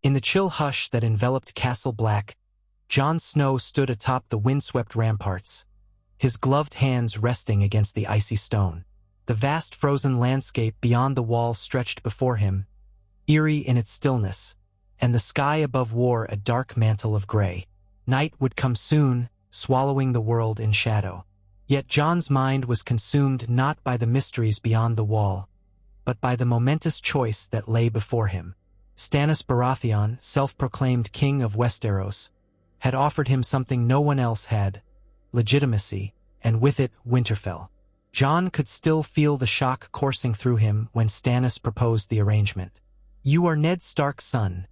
In the chill hush that enveloped Castle Black, Jon Snow stood atop the windswept ramparts, his gloved hands resting against the icy stone. The vast frozen landscape beyond the wall stretched before him, eerie in its stillness, and the sky above wore a dark mantle of gray. Night would come soon, swallowing the world in shadow. Yet Jon's mind was consumed not by the mysteries beyond the wall, but by the momentous choice that lay before him. Stannis Baratheon, self-proclaimed king of Westeros, had offered him something no one else had: legitimacy, and with it Winterfell. Jon could still feel the shock coursing through him when Stannis proposed the arrangement. "You are Ned Stark's son,"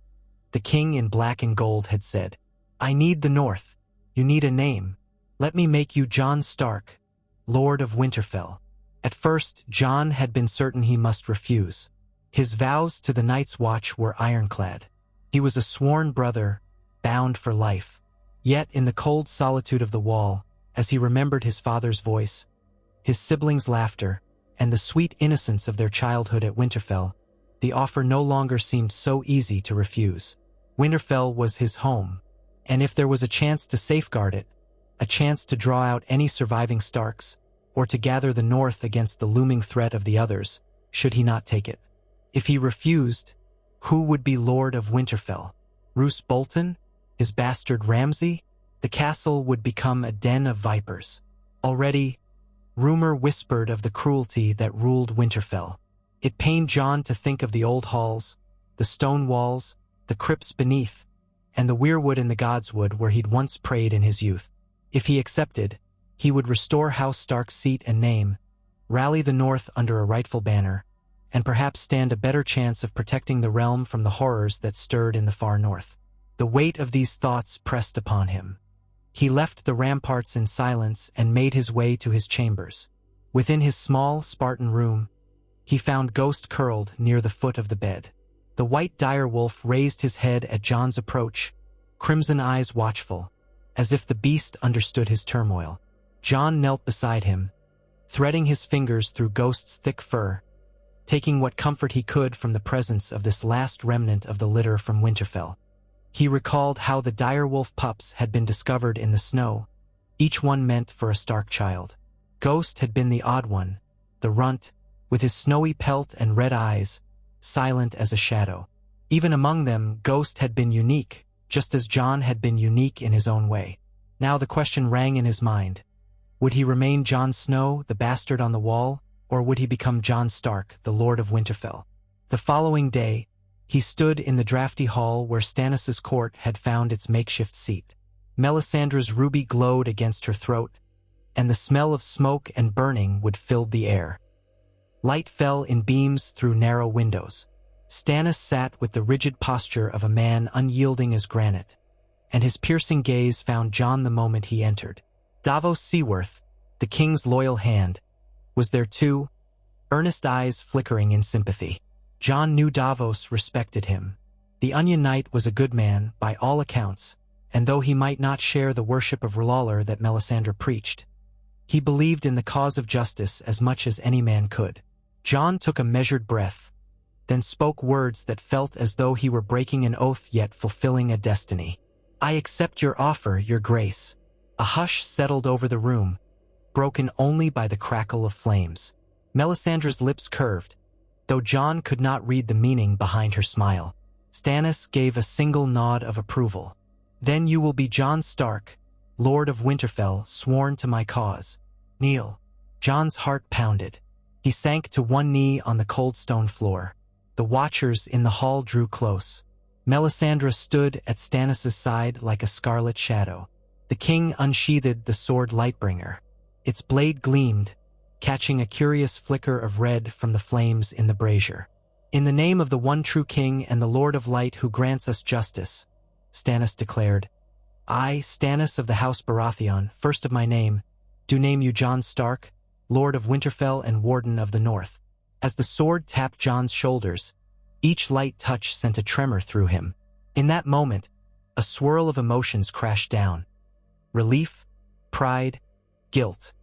the king in black and gold had said. "I need the North. You need a name. Let me make you Jon Stark, Lord of Winterfell." At first, Jon had been certain he must refuse. His vows to the Night's Watch were ironclad. He was a sworn brother, bound for life. Yet in the cold solitude of the wall, as he remembered his father's voice, his siblings' laughter, and the sweet innocence of their childhood at Winterfell, the offer no longer seemed so easy to refuse. Winterfell was his home, and if there was a chance to safeguard it, a chance to draw out any surviving Starks, or to gather the North against the looming threat of the others, should he not take it? If he refused, who would be Lord of Winterfell? Roose Bolton? His bastard Ramsay? The castle would become a den of vipers. Already, rumor whispered of the cruelty that ruled Winterfell. It pained Jon to think of the old halls, the stone walls, the crypts beneath, and the weirwood in the godswood where he'd once prayed in his youth. If he accepted, he would restore House Stark's seat and name, rally the North under a rightful banner, and perhaps stand a better chance of protecting the realm from the horrors that stirred in the far north. The weight of these thoughts pressed upon him. He left the ramparts in silence and made his way to his chambers. Within his small, Spartan room, he found Ghost curled near the foot of the bed. The white direwolf raised his head at Jon's approach, crimson eyes watchful, as if the beast understood his turmoil. Jon knelt beside him, threading his fingers through Ghost's thick fur, taking what comfort he could from the presence of this last remnant of the litter from Winterfell. He recalled how the direwolf pups had been discovered in the snow, each one meant for a Stark child. Ghost had been the odd one, the runt, with his snowy pelt and red eyes, silent as a shadow. Even among them, Ghost had been unique, just as Jon had been unique in his own way. Now the question rang in his mind. Would he remain Jon Snow, the bastard on the wall, or would he become Jon Stark, the Lord of Winterfell? The following day, he stood in the drafty hall where Stannis' court had found its makeshift seat. Melisandre's ruby glowed against her throat, and the smell of smoke and burning would fill the air. Light fell in beams through narrow windows. Stannis sat with the rigid posture of a man unyielding as granite, and his piercing gaze found Jon the moment he entered. Davos Seaworth, the king's loyal hand, was there too, earnest eyes flickering in sympathy. Jon knew Davos respected him. The Onion Knight was a good man, by all accounts, and though he might not share the worship of R'hllor that Melisandre preached, he believed in the cause of justice as much as any man could. Jon took a measured breath, then spoke words that felt as though he were breaking an oath yet fulfilling a destiny. "I accept your offer, your grace." A hush settled over the room, broken only by the crackle of flames. Melisandre's lips curved, though Jon could not read the meaning behind her smile. Stannis gave a single nod of approval. "Then you will be Jon Stark, Lord of Winterfell, sworn to my cause. Kneel." Jon's heart pounded. He sank to one knee on the cold stone floor. The watchers in the hall drew close. Melisandre stood at Stannis' side like a scarlet shadow. The king unsheathed the sword Lightbringer. Its blade gleamed, catching a curious flicker of red from the flames in the brazier. "In the name of the one true king and the Lord of Light who grants us justice," Stannis declared, "I, Stannis of the House Baratheon, first of my name, do name you Jon Stark, Lord of Winterfell and Warden of the North." As the sword tapped Jon's shoulders, each light touch sent a tremor through him. In that moment, a swirl of emotions crashed down. Relief, pride, guilt.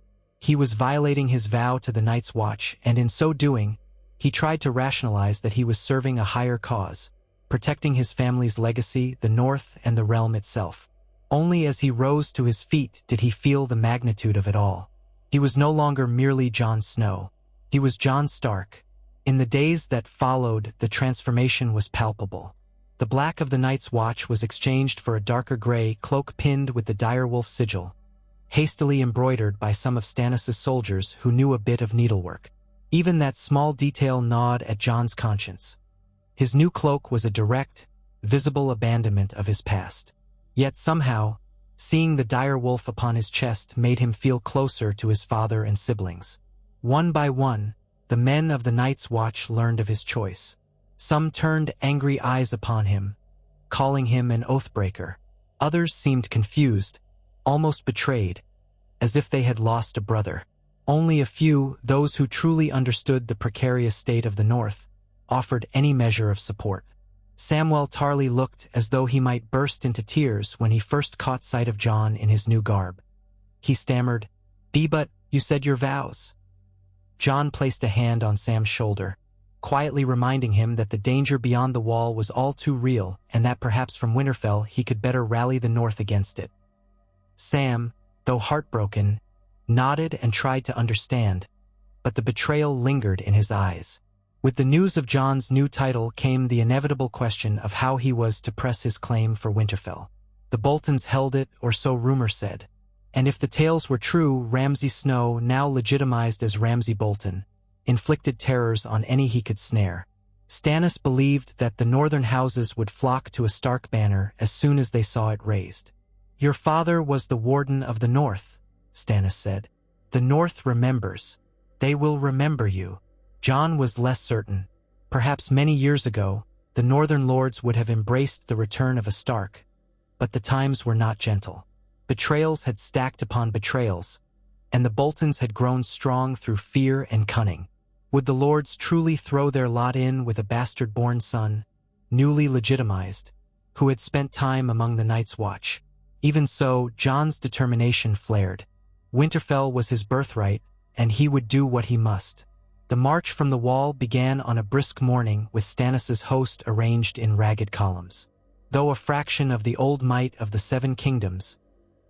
He was violating his vow to the Night's Watch, and in so doing, he tried to rationalize that he was serving a higher cause. protecting his family's legacy, the North, and the realm itself. Only as he rose to his feet did he feel the magnitude of it all. He was no longer merely Jon Snow. He was Jon Stark. In the days that followed, the transformation was palpable. The black of the Night's Watch was exchanged for a darker gray cloak pinned with the direwolf sigil, hastily embroidered by some of Stannis' soldiers who knew a bit of needlework. Even that small detail gnawed at Jon's conscience. His new cloak was a direct, visible abandonment of his past. Yet somehow, seeing the direwolf upon his chest made him feel closer to his father and siblings. One by one, the men of the Night's Watch learned of his choice. Some turned angry eyes upon him, calling him an oathbreaker. Others seemed confused, almost betrayed, as if they had lost a brother. Only a few, those who truly understood the precarious state of the North, offered any measure of support. Samwell Tarly looked as though he might burst into tears when he first caught sight of Jon in his new garb. He stammered, "But you said your vows." Jon placed a hand on Sam's shoulder, quietly reminding him that the danger beyond the wall was all too real and that perhaps from Winterfell he could better rally the North against it. Sam, though heartbroken, nodded and tried to understand, but the betrayal lingered in his eyes. With the news of Jon's new title came the inevitable question of how he was to press his claim for Winterfell. The Boltons held it, or so rumor said. And if the tales were true, Ramsay Snow, now legitimized as Ramsay Bolton, inflicted terrors on any he could snare. Stannis believed that the northern houses would flock to a Stark banner as soon as they saw it raised. "Your father was the Warden of the North," Stannis said. "The North remembers. They will remember you." Jon was less certain. Perhaps many years ago, the Northern Lords would have embraced the return of a Stark. But the times were not gentle. Betrayals had stacked upon betrayals, and the Boltons had grown strong through fear and cunning. Would the Lords truly throw their lot in with a bastard-born son, newly legitimized, who had spent time among the Night's Watch? Even so, Jon's determination flared. Winterfell was his birthright, and he would do what he must. The march from the wall began on a brisk morning with Stannis' host arranged in ragged columns. Though a fraction of the old might of the Seven Kingdoms,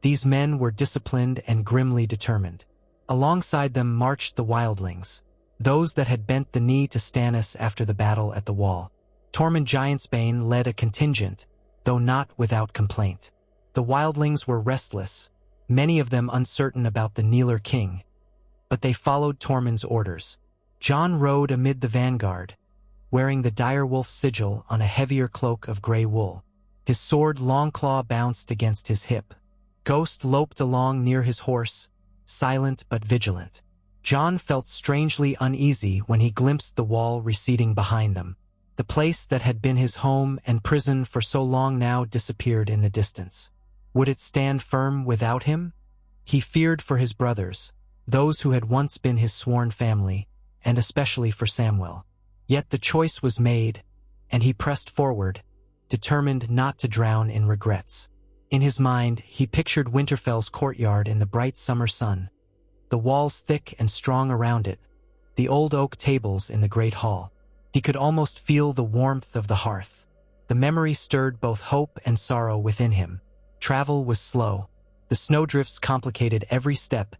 these men were disciplined and grimly determined. Alongside them marched the wildlings, those that had bent the knee to Stannis after the battle at the wall. Tormund Giantsbane led a contingent, though not without complaint. The wildlings were restless, many of them uncertain about the Kneeler King, but they followed Tormund's orders. Jon rode amid the vanguard, wearing the direwolf sigil on a heavier cloak of gray wool. His sword Longclaw bounced against his hip. Ghost loped along near his horse, silent but vigilant. Jon felt strangely uneasy when he glimpsed the wall receding behind them. The place that had been his home and prison for so long now disappeared in the distance. Would it stand firm without him? He feared for his brothers, those who had once been his sworn family, and especially for Samwell. Yet the choice was made, and he pressed forward, determined not to drown in regrets. In his mind, he pictured Winterfell's courtyard in the bright summer sun, the walls thick and strong around it, the old oak tables in the great hall. He could almost feel the warmth of the hearth. The memory stirred both hope and sorrow within him. Travel was slow. The snowdrifts complicated every step,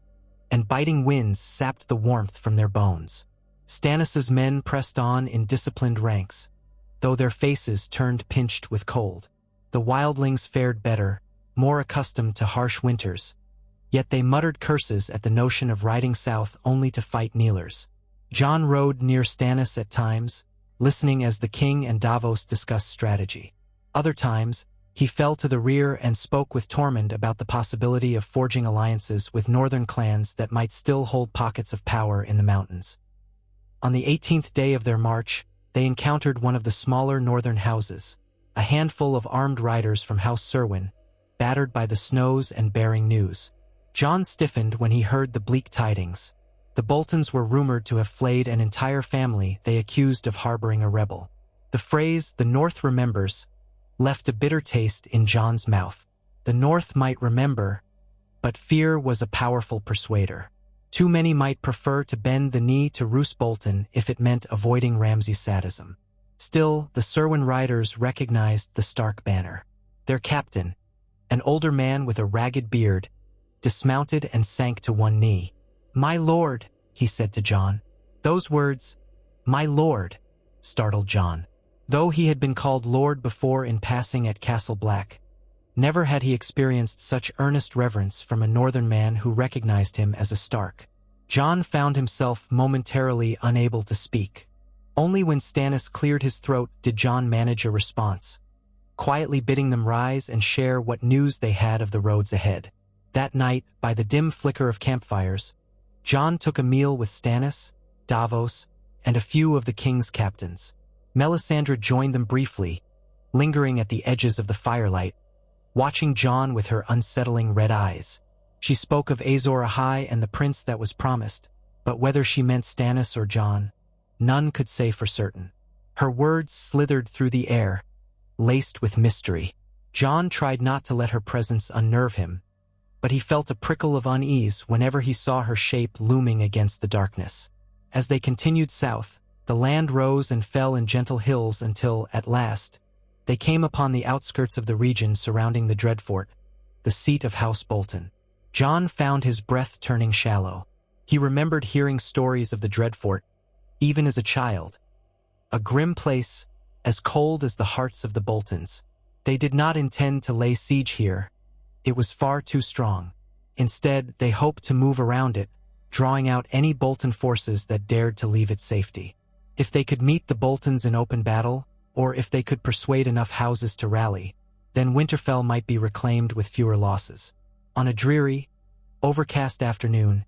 and biting winds sapped the warmth from their bones. Stannis' men pressed on in disciplined ranks, though their faces turned pinched with cold. The wildlings fared better, more accustomed to harsh winters, yet they muttered curses at the notion of riding south only to fight Kneelers. Jon rode near Stannis at times, listening as the king and Davos discussed strategy. Other times, he fell to the rear and spoke with Tormund about the possibility of forging alliances with northern clans that might still hold pockets of power in the mountains. On the 18th day of their march, they encountered one of the smaller northern houses, a handful of armed riders from House Serwyn, battered by the snows and bearing news. Jon stiffened when he heard the bleak tidings. The Boltons were rumored to have flayed an entire family they accused of harboring a rebel. The phrase, "the North remembers," left a bitter taste in Jon's mouth. The North might remember, but fear was a powerful persuader. Too many might prefer to bend the knee to Roose Bolton if it meant avoiding Ramsay's sadism. Still, the Cerwyn riders recognized the Stark banner. Their captain, an older man with a ragged beard, dismounted and sank to one knee. "My lord," he said to Jon. Those words, "my lord," startled Jon. Though he had been called lord before in passing at Castle Black, never had he experienced such earnest reverence from a northern man who recognized him as a Stark. Jon found himself momentarily unable to speak. Only when Stannis cleared his throat did Jon manage a response, quietly bidding them rise and share what news they had of the roads ahead. That night, by the dim flicker of campfires, Jon took a meal with Stannis, Davos, and a few of the king's captains. Melisandre joined them briefly, lingering at the edges of the firelight, watching Jon with her unsettling red eyes. She spoke of Azor Ahai and the prince that was promised, but whether she meant Stannis or Jon, none could say for certain. Her words slithered through the air, laced with mystery. Jon tried not to let her presence unnerve him, but he felt a prickle of unease whenever he saw her shape looming against the darkness. As they continued south, the land rose and fell in gentle hills until, at last, they came upon the outskirts of the region surrounding the Dreadfort, the seat of House Bolton. Jon found his breath turning shallow. He remembered hearing stories of the Dreadfort, even as a child. A grim place, as cold as the hearts of the Boltons. They did not intend to lay siege here. It was far too strong. Instead, they hoped to move around it, drawing out any Bolton forces that dared to leave its safety. If they could meet the Boltons in open battle, or if they could persuade enough houses to rally, then Winterfell might be reclaimed with fewer losses. On a dreary, overcast afternoon,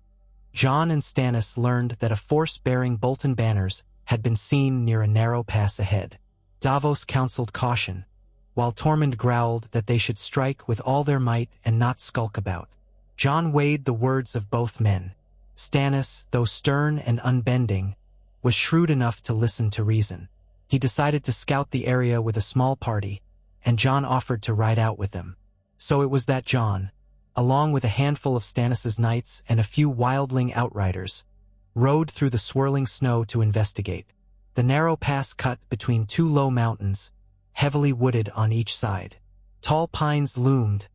Jon and Stannis learned that a force bearing Bolton banners had been seen near a narrow pass ahead. Davos counseled caution, while Tormund growled that they should strike with all their might and not skulk about. Jon weighed the words of both men. Stannis, though stern and unbending, was shrewd enough to listen to reason. He decided to scout the area with a small party, and Jon offered to ride out with them. So it was that Jon, along with a handful of Stannis' knights and a few wildling outriders, rode through the swirling snow to investigate. The narrow pass cut between two low mountains, heavily wooded on each side. Tall pines loomed,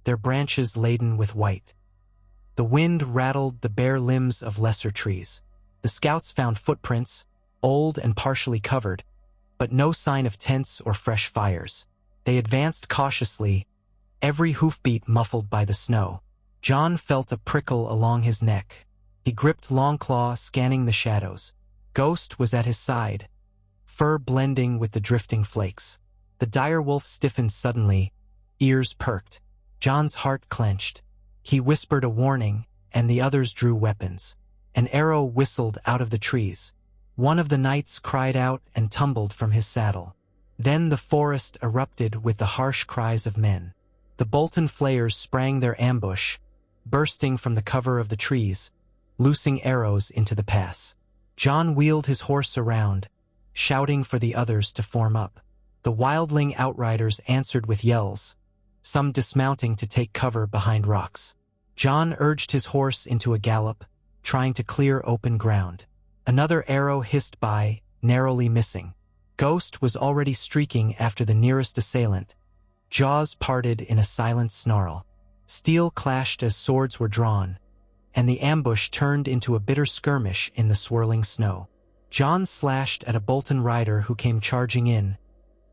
their branches laden with white. The wind rattled the bare limbs of lesser trees. The scouts found footprints, old and partially covered, but no sign of tents or fresh fires. They advanced cautiously, every hoofbeat muffled by the snow. Jon felt a prickle along his neck. He gripped Longclaw, scanning the shadows. Ghost was at his side, fur blending with the drifting flakes. The direwolf stiffened suddenly, ears perked. Jon's heart clenched. He whispered a warning, and the others drew weapons. An arrow whistled out of the trees. One of the knights cried out and tumbled from his saddle. Then the forest erupted with the harsh cries of men. The Bolton flayers sprang their ambush, bursting from the cover of the trees, loosing arrows into the pass. Jon wheeled his horse around, shouting for the others to form up. The wildling outriders answered with yells, some dismounting to take cover behind rocks. Jon urged his horse into a gallop, trying to clear open ground. Another arrow hissed by, narrowly missing. Ghost was already streaking after the nearest assailant, jaws parted in a silent snarl. Steel clashed as swords were drawn, and the ambush turned into a bitter skirmish in the swirling snow. Jon slashed at a Bolton rider who came charging in,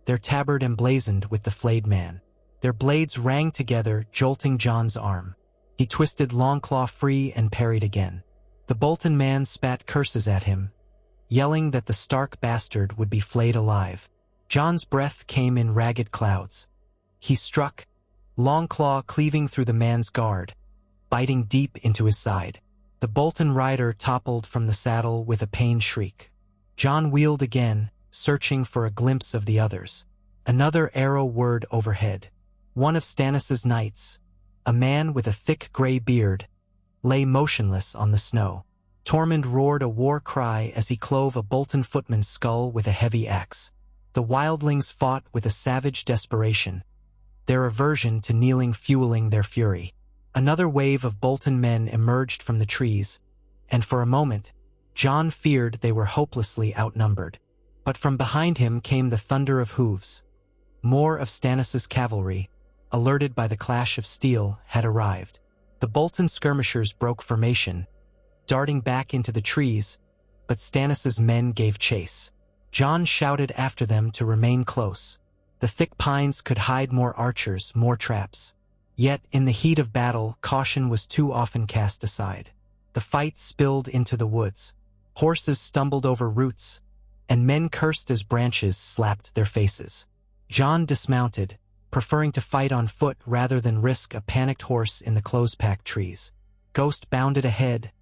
their tabard emblazoned with the flayed man. Their blades rang together, jolting Jon's arm. He twisted Longclaw free and parried again. The Bolton man spat curses at him, yelling that the Stark bastard would be flayed alive. Jon's breath came in ragged clouds. He struck, Longclaw cleaving through the man's guard, biting deep into his side. The Bolton rider toppled from the saddle with a pained shriek. Jon wheeled again, searching for a glimpse of the others. Another arrow whirred overhead. One of Stannis' knights, a man with a thick gray beard, lay motionless on the snow. Tormund roared a war cry as he clove a Bolton footman's skull with a heavy axe. The wildlings fought with a savage desperation, their aversion to kneeling fueling their fury. Another wave of Bolton men emerged from the trees, and for a moment, Jon feared they were hopelessly outnumbered. But from behind him came the thunder of hooves. More of Stannis' cavalry, alerted by the clash of steel, had arrived. The Bolton skirmishers broke formation, darting back into the trees, but Stannis' men gave chase. Jon shouted after them to remain close. The thick pines could hide more archers, more traps. Yet, in the heat of battle, caution was too often cast aside. The fight spilled into the woods. Horses stumbled over roots, and men cursed as branches slapped their faces. Jon dismounted, preferring to fight on foot rather than risk a panicked horse in the close-packed trees. Ghost bounded ahead,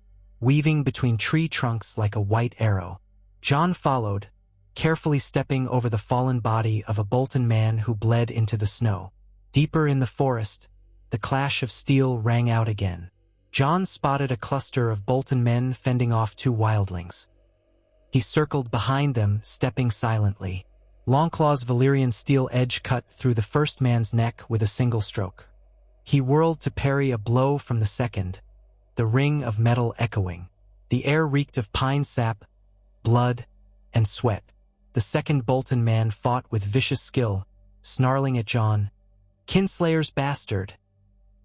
weaving between tree trunks like a white arrow. Jon followed, carefully stepping over the fallen body of a Bolton man who bled into the snow. Deeper in the forest, the clash of steel rang out again. Jon spotted a cluster of Bolton men fending off two wildlings. He circled behind them, stepping silently. Longclaw's Valyrian steel edge cut through the first man's neck with a single stroke. He whirled to parry a blow from the second, the ring of metal echoing. The air reeked of pine sap, blood, and sweat. The second Bolton man fought with vicious skill, snarling at Jon, "Kinslayer's bastard,"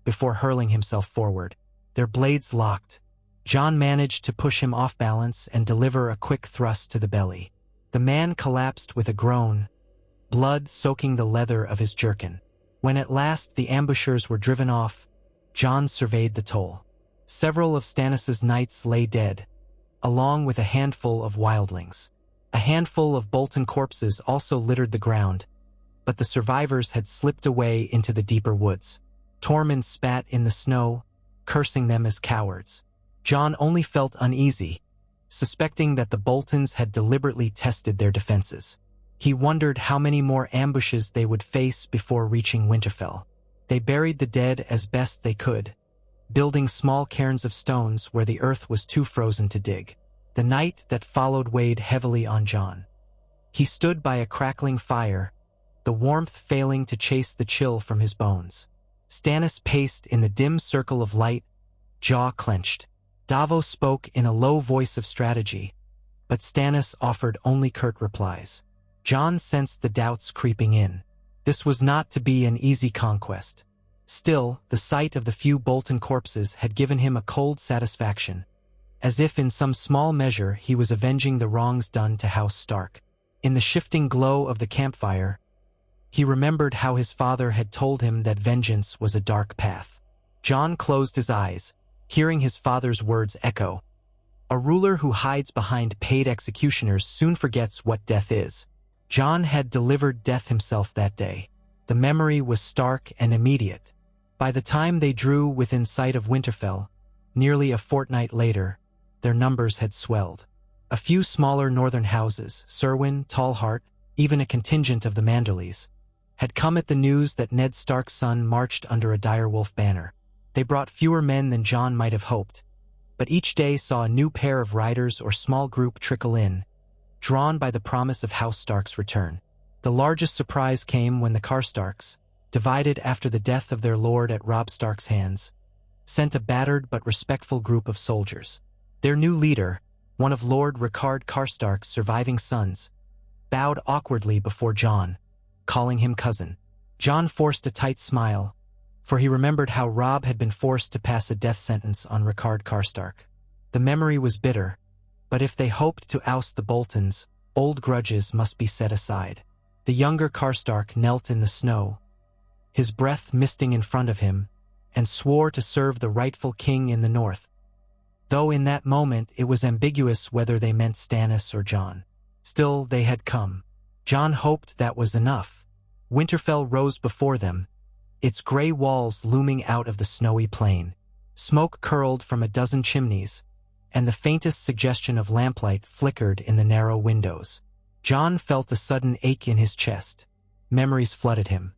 before hurling himself forward. Their blades locked. Jon managed to push him off balance and deliver a quick thrust to the belly. The man collapsed with a groan, blood soaking the leather of his jerkin. When at last the ambushers were driven off, Jon surveyed the toll. Several of Stannis' knights lay dead, along with a handful of wildlings. A handful of Bolton corpses also littered the ground, but the survivors had slipped away into the deeper woods. Tormund spat in the snow, cursing them as cowards. Jon only felt uneasy, suspecting that the Boltons had deliberately tested their defenses. He wondered how many more ambushes they would face before reaching Winterfell. They buried the dead as best they could, building small cairns of stones where the earth was too frozen to dig. The night that followed weighed heavily on Jon. He stood by a crackling fire, the warmth failing to chase the chill from his bones. Stannis paced in the dim circle of light, jaw clenched. Davos spoke in a low voice of strategy, but Stannis offered only curt replies. Jon sensed the doubts creeping in. This was not to be an easy conquest. Still, the sight of the few Bolton corpses had given him a cold satisfaction, as if in some small measure he was avenging the wrongs done to House Stark. In the shifting glow of the campfire, he remembered how his father had told him that vengeance was a dark path. Jon closed his eyes, hearing his father's words echo. A ruler who hides behind paid executioners soon forgets what death is. Jon had delivered death himself that day. The memory was stark and immediate. By the time they drew within sight of Winterfell, nearly a fortnight later, their numbers had swelled. A few smaller northern houses, Serwyn, Tallheart, even a contingent of the Manderleys, had come at the news that Ned Stark's son marched under a direwolf banner. They brought fewer men than Jon might have hoped, but each day saw a new pair of riders or small group trickle in, drawn by the promise of House Stark's return. The largest surprise came when the Karstarks, divided after the death of their lord at Robb Stark's hands, sent a battered but respectful group of soldiers. Their new leader, one of Lord Rickard Karstark's surviving sons, bowed awkwardly before Jon, calling him cousin. Jon forced a tight smile, for he remembered how Robb had been forced to pass a death sentence on Rickard Karstark. The memory was bitter, but if they hoped to oust the Boltons, old grudges must be set aside. The younger Karstark knelt in the snow, his breath misting in front of him, and swore to serve the rightful king in the north, though in that moment it was ambiguous whether they meant Stannis or Jon. Still, they had come. Jon hoped that was enough. Winterfell rose before them, its gray walls looming out of the snowy plain. Smoke curled from a dozen chimneys, and the faintest suggestion of lamplight flickered in the narrow windows. Jon felt a sudden ache in his chest. Memories flooded him.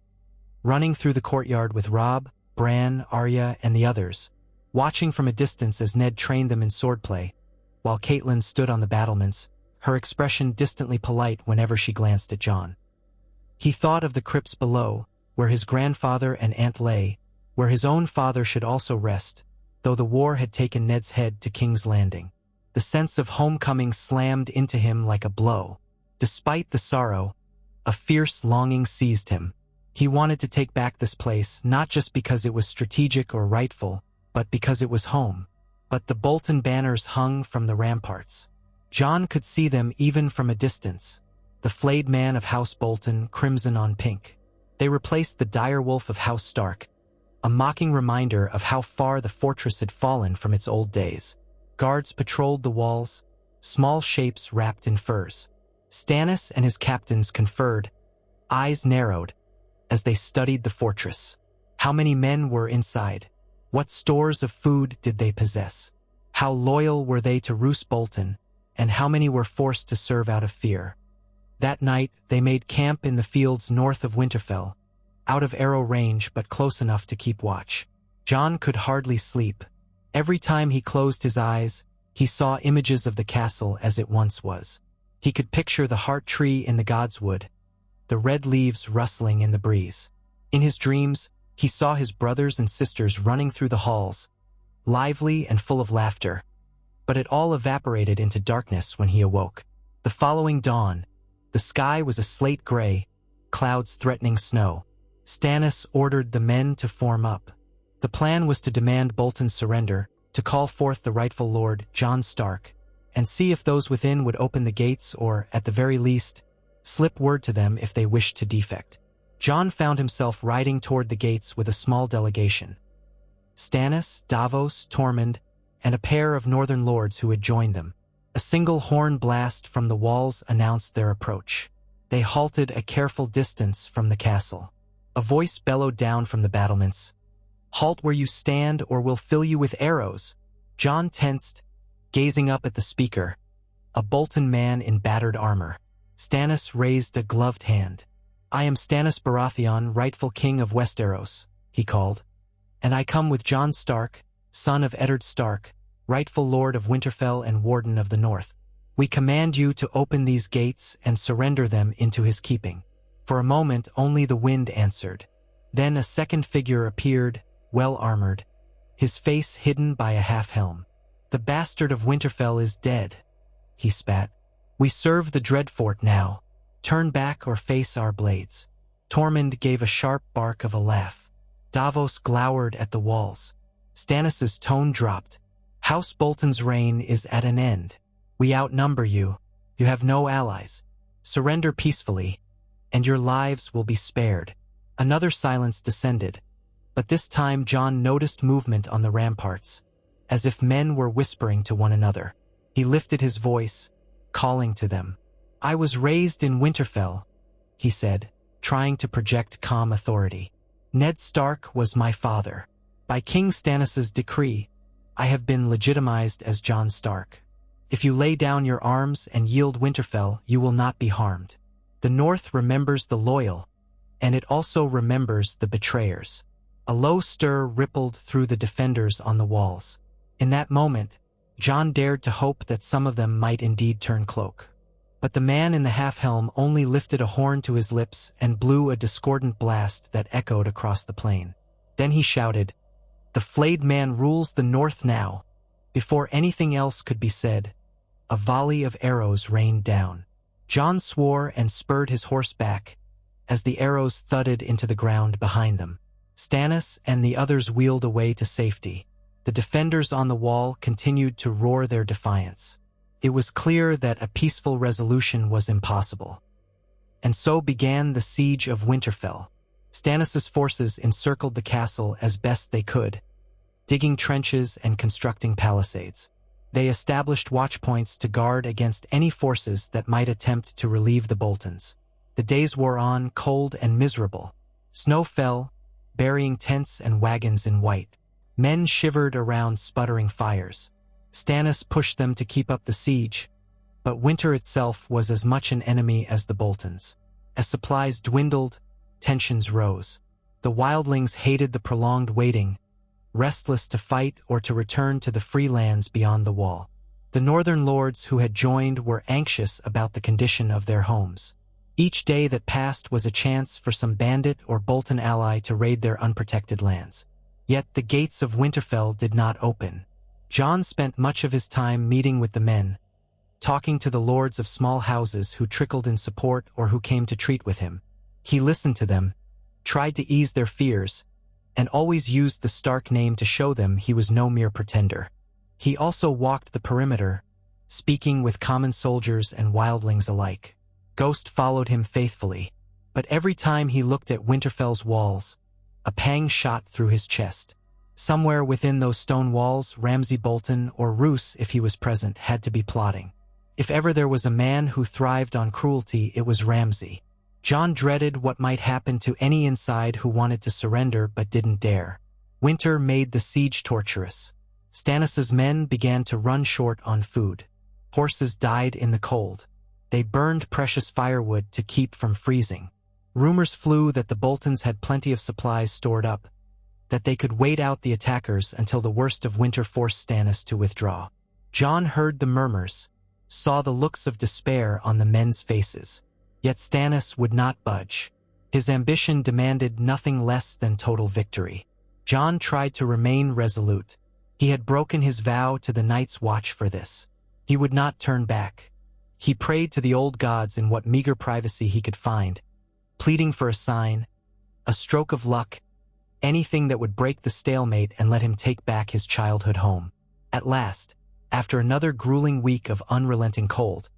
Running through the courtyard with Robb, Bran, Arya, and the others, watching from a distance as Ned trained them in swordplay, while Catelyn stood on the battlements, her expression distantly polite whenever she glanced at Jon. He thought of the crypts below, where his grandfather and aunt lay, where his own father should also rest, though the war had taken Ned's head to King's Landing. The sense of homecoming slammed into him like a blow. Despite the sorrow, a fierce longing seized him. He wanted to take back this place not just because it was strategic or rightful, but because it was home. But the Bolton banners hung from the ramparts. Jon could see them even from a distance. The flayed man of House Bolton, crimson on pink. They replaced the dire wolf of House Stark, a mocking reminder of how far the fortress had fallen from its old days. Guards patrolled the walls, small shapes wrapped in furs. Stannis and his captains conferred, eyes narrowed, as they studied the fortress. How many men were inside? What stores of food did they possess? How loyal were they to Roose Bolton, and how many were forced to serve out of fear? That night, they made camp in the fields north of Winterfell, out of arrow range but close enough to keep watch. Jon could hardly sleep. Every time he closed his eyes, he saw images of the castle as it once was. He could picture the heart tree in the godswood, the red leaves rustling in the breeze. In his dreams, he saw his brothers and sisters running through the halls, lively and full of laughter. But it all evaporated into darkness when he awoke. The following dawn, the sky was a slate gray, clouds threatening snow. Stannis ordered the men to form up. The plan was to demand Bolton's surrender, to call forth the rightful lord, Jon Stark, and see if those within would open the gates or, at the very least, slip word to them if they wished to defect. Jon found himself riding toward the gates with a small delegation. Stannis, Davos, Tormund, and a pair of northern lords who had joined them. A single horn blast from the walls announced their approach. They halted a careful distance from the castle. A voice bellowed down from the battlements, "Halt where you stand or we'll fill you with arrows." Jon tensed, gazing up at the speaker, a Bolton man in battered armor. Stannis raised a gloved hand. "I am Stannis Baratheon, rightful king of Westeros," he called. "And I come with Jon Stark, son of Eddard Stark, rightful lord of Winterfell and warden of the North. We command you to open these gates and surrender them into his keeping." For a moment, only the wind answered. Then a second figure appeared, well-armored, his face hidden by a half-helm. "The bastard of Winterfell is dead," he spat. "We serve the Dreadfort now. Turn back or face our blades." Tormund gave a sharp bark of a laugh. Davos glowered at the walls. Stannis's tone dropped. "House Bolton's reign is at an end. We outnumber you. You have no allies. Surrender peacefully, and your lives will be spared." Another silence descended, but this time Jon noticed movement on the ramparts, as if men were whispering to one another. He lifted his voice, calling to them. "I was raised in Winterfell," he said, trying to project calm authority. "Ned Stark was my father. By King Stannis's decree, I have been legitimized as Jon Stark. If you lay down your arms and yield Winterfell, you will not be harmed. The North remembers the loyal, and it also remembers the betrayers." A low stir rippled through the defenders on the walls. In that moment, Jon dared to hope that some of them might indeed turn cloak. But the man in the half-helm only lifted a horn to his lips and blew a discordant blast that echoed across the plain. Then he shouted, "The flayed man rules the North now." Before anything else could be said, a volley of arrows rained down. Jon swore and spurred his horse back, as the arrows thudded into the ground behind them. Stannis and the others wheeled away to safety. The defenders on the wall continued to roar their defiance. It was clear that a peaceful resolution was impossible. And so began the siege of Winterfell. Stannis's forces encircled the castle as best they could, digging trenches and constructing palisades. They established watchpoints to guard against any forces that might attempt to relieve the Boltons. The days wore on, cold and miserable. Snow fell, burying tents and wagons in white. Men shivered around sputtering fires. Stannis pushed them to keep up the siege, but winter itself was as much an enemy as the Boltons. As supplies dwindled, tensions rose. The wildlings hated the prolonged waiting, restless to fight or to return to the free lands beyond the wall. The northern lords who had joined were anxious about the condition of their homes. Each day that passed was a chance for some bandit or Bolton ally to raid their unprotected lands. Yet the gates of Winterfell did not open. Jon spent much of his time meeting with the men, talking to the lords of small houses who trickled in support or who came to treat with him. He listened to them, tried to ease their fears, and always used the Stark name to show them he was no mere pretender. He also walked the perimeter, speaking with common soldiers and wildlings alike. Ghost followed him faithfully, but every time he looked at Winterfell's walls, a pang shot through his chest. Somewhere within those stone walls, Ramsay Bolton, or Roose if he was present, had to be plotting. If ever there was a man who thrived on cruelty, it was Ramsay. Jon dreaded what might happen to any inside who wanted to surrender but didn't dare. Winter made the siege torturous. Stannis' men began to run short on food. Horses died in the cold. They burned precious firewood to keep from freezing. Rumors flew that the Boltons had plenty of supplies stored up, that they could wait out the attackers until the worst of winter forced Stannis to withdraw. Jon heard the murmurs, saw the looks of despair on the men's faces. Yet Stannis would not budge. His ambition demanded nothing less than total victory. Jon tried to remain resolute. He had broken his vow to the Night's Watch for this. He would not turn back. He prayed to the old gods in what meager privacy he could find, pleading for a sign, a stroke of luck, anything that would break the stalemate and let him take back his childhood home. At last, after another grueling week of unrelenting cold,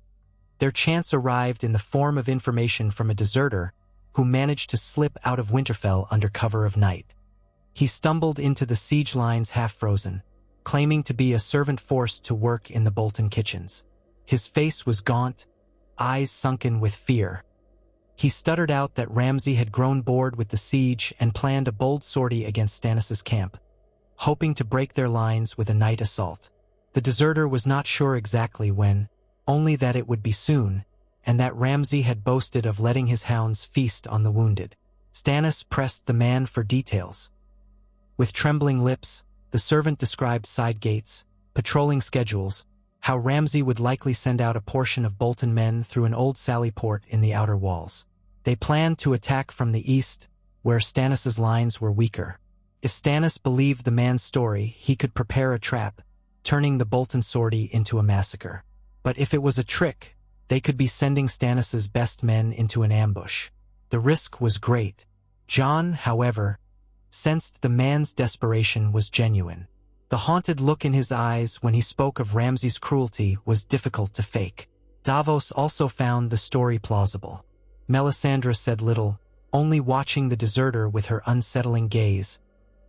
their chance arrived in the form of information from a deserter who managed to slip out of Winterfell under cover of night. He stumbled into the siege lines half-frozen, claiming to be a servant forced to work in the Bolton kitchens. His face was gaunt, eyes sunken with fear. He stuttered out that Ramsay had grown bored with the siege and planned a bold sortie against Stannis' camp, hoping to break their lines with a night assault. The deserter was not sure exactly when, only that it would be soon, and that Ramsay had boasted of letting his hounds feast on the wounded. Stannis pressed the man for details. With trembling lips, the servant described side gates, patrolling schedules, how Ramsay would likely send out a portion of Bolton men through an old sally port in the outer walls. They planned to attack from the east, where Stannis' lines were weaker. If Stannis believed the man's story, he could prepare a trap, turning the Bolton sortie into a massacre. But if it was a trick, they could be sending Stannis' best men into an ambush. The risk was great. Jon, however, sensed the man's desperation was genuine. The haunted look in his eyes when he spoke of Ramsay's cruelty was difficult to fake. Davos also found the story plausible. Melisandre said little, only watching the deserter with her unsettling gaze,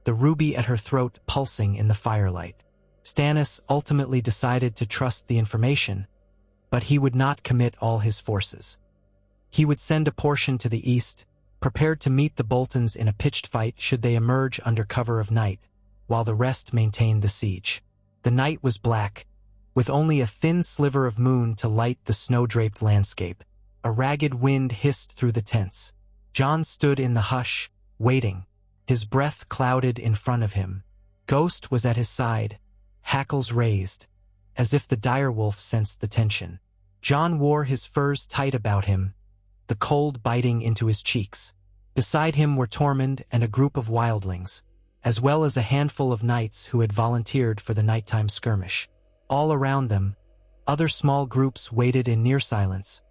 the ruby at her throat pulsing in the firelight. Stannis ultimately decided to trust the information, but he would not commit all his forces. He would send a portion to the east, prepared to meet the Boltons in a pitched fight should they emerge under cover of night, while the rest maintained the siege. The night was black, with only a thin sliver of moon to light the snow-draped landscape. A ragged wind hissed through the tents. Jon stood in the hush, waiting, his breath clouded in front of him. Ghost was at his side, hackles raised, as if the direwolf sensed the tension. Jon wore his furs tight about him, the cold biting into his cheeks. Beside him were Tormund and a group of wildlings, as well as a handful of knights who had volunteered for the nighttime skirmish. All around them, other small groups waited in near silence,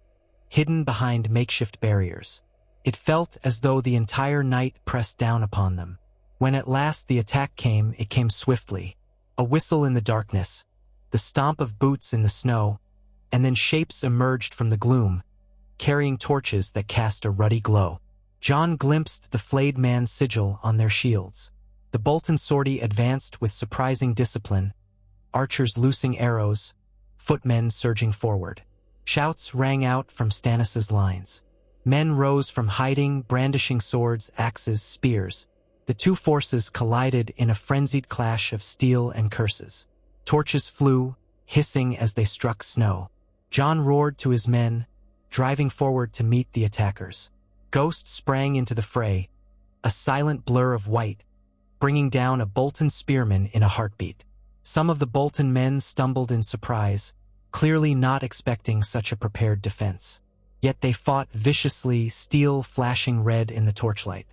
hidden behind makeshift barriers. It felt as though the entire night pressed down upon them. When at last the attack came, it came swiftly. A whistle in the darkness, the stomp of boots in the snow, and then shapes emerged from the gloom, carrying torches that cast a ruddy glow. Jon glimpsed the flayed man's sigil on their shields. The Bolton sortie advanced with surprising discipline, archers loosing arrows, footmen surging forward. Shouts rang out from Stannis' lines. Men rose from hiding, brandishing swords, axes, spears. The two forces collided in a frenzied clash of steel and curses. Torches flew, hissing as they struck snow. Jon roared to his men, driving forward to meet the attackers. Ghost sprang into the fray, a silent blur of white, bringing down a Bolton spearman in a heartbeat. Some of the Bolton men stumbled in surprise, clearly not expecting such a prepared defense. Yet they fought viciously, steel flashing red in the torchlight.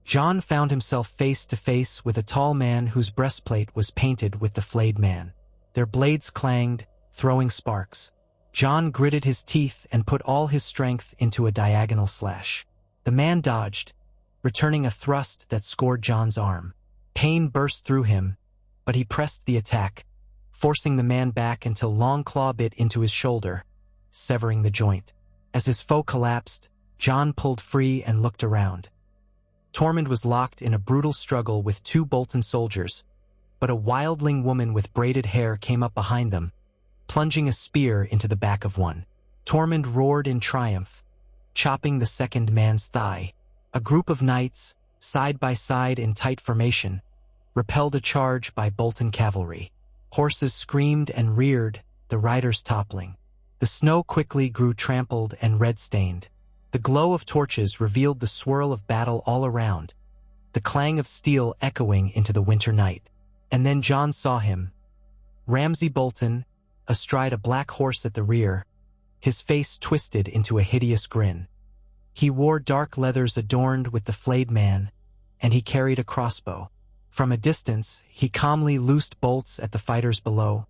Jon found himself face to face with a tall man whose breastplate was painted with the flayed man. Their blades clanged, throwing sparks. Jon gritted his teeth and put all his strength into a diagonal slash. The man dodged, returning a thrust that scored Jon's arm. Pain burst through him, but he pressed the attack, forcing the man back until Longclaw bit into his shoulder, severing the joint. As his foe collapsed, Jon pulled free and looked around. Tormund was locked in a brutal struggle with 2 Bolton soldiers, but a wildling woman with braided hair came up behind them, plunging a spear into the back of one. Tormund roared in triumph, chopping the second man's thigh. A group of knights, side by side in tight formation, repelled a charge by Bolton cavalry. Horses screamed and reared, the riders toppling. The snow quickly grew trampled and red-stained. The glow of torches revealed the swirl of battle all around, the clang of steel echoing into the winter night. And then Jon saw him. Ramsay Bolton, astride a black horse at the rear, his face twisted into a hideous grin. He wore dark leathers adorned with the flayed man, and he carried a crossbow. From a distance, he calmly loosed bolts at the fighters below,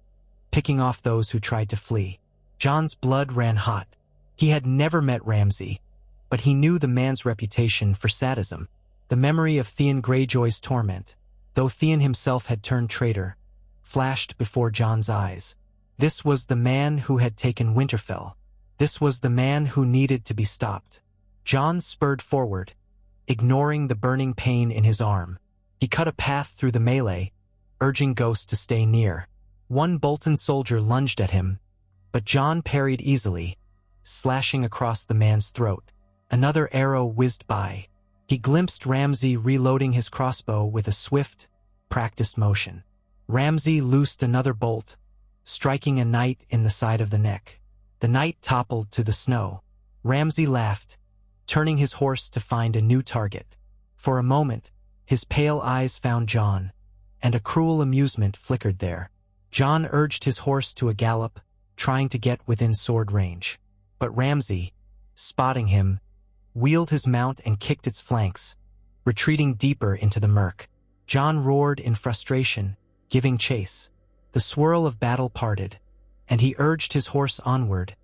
picking off those who tried to flee. Jon's blood ran hot. He had never met Ramsay, but he knew the man's reputation for sadism. The memory of Theon Greyjoy's torment, though Theon himself had turned traitor, flashed before Jon's eyes. This was the man who had taken Winterfell. This was the man who needed to be stopped. Jon spurred forward, ignoring the burning pain in his arm. He cut a path through the melee, urging Ghost to stay near. One Bolton soldier lunged at him, but Jon parried easily, slashing across the man's throat. Another arrow whizzed by. He glimpsed Ramsay reloading his crossbow with a swift, practiced motion. Ramsay loosed another bolt, striking a knight in the side of the neck. The knight toppled to the snow. Ramsay laughed, turning his horse to find a new target. For a moment, his pale eyes found Jon, and a cruel amusement flickered there. Jon urged his horse to a gallop, trying to get within sword range. But Ramsay, spotting him, wheeled his mount and kicked its flanks, retreating deeper into the murk. Jon roared in frustration, giving chase. The swirl of battle parted, and he urged his horse onward,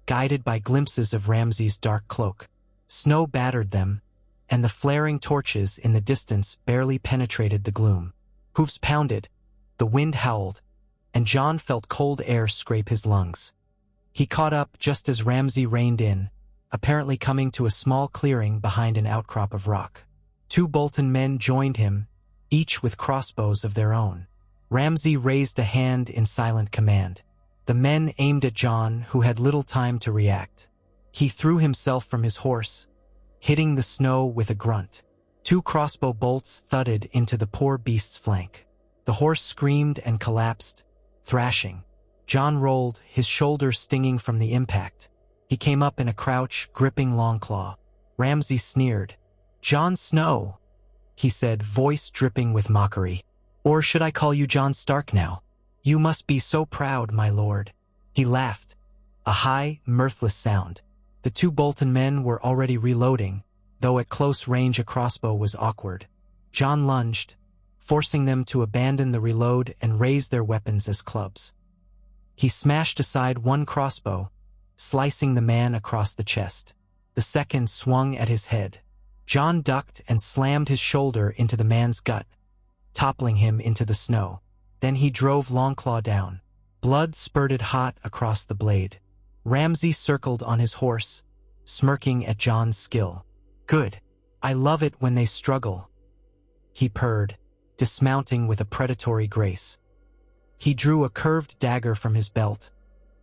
guided by glimpses of Ramsay's dark cloak. Snow battered them, and the flaring torches in the distance barely penetrated the gloom. Hoofs pounded, the wind howled, and Jon felt cold air scrape his lungs. He caught up just as Ramsay reined in, apparently coming to a small clearing behind an outcrop of rock. 2 Bolton men joined him, each with crossbows of their own. Ramsay raised a hand in silent command. The men aimed at Jon, who had little time to react. He threw himself from his horse, hitting the snow with a grunt. 2 crossbow bolts thudded into the poor beast's flank. The horse screamed and collapsed, thrashing. Jon rolled, his shoulder stinging from the impact. He came up in a crouch, gripping Longclaw. Ramsay sneered. "Jon Snow," he said, voice dripping with mockery. "Or should I call you Jon Stark now? You must be so proud, my lord." He laughed, a high, mirthless sound. The 2 Bolton men were already reloading, though at close range a crossbow was awkward. Jon lunged, forcing them to abandon the reload and raise their weapons as clubs. He smashed aside one crossbow, slicing the man across the chest. The second swung at his head. Jon ducked and slammed his shoulder into the man's gut, toppling him into the snow. Then he drove Longclaw down. Blood spurted hot across the blade. Ramsay circled on his horse, smirking at Jon's skill. "Good. I love it when they struggle," he purred, dismounting with a predatory grace. He drew a curved dagger from his belt,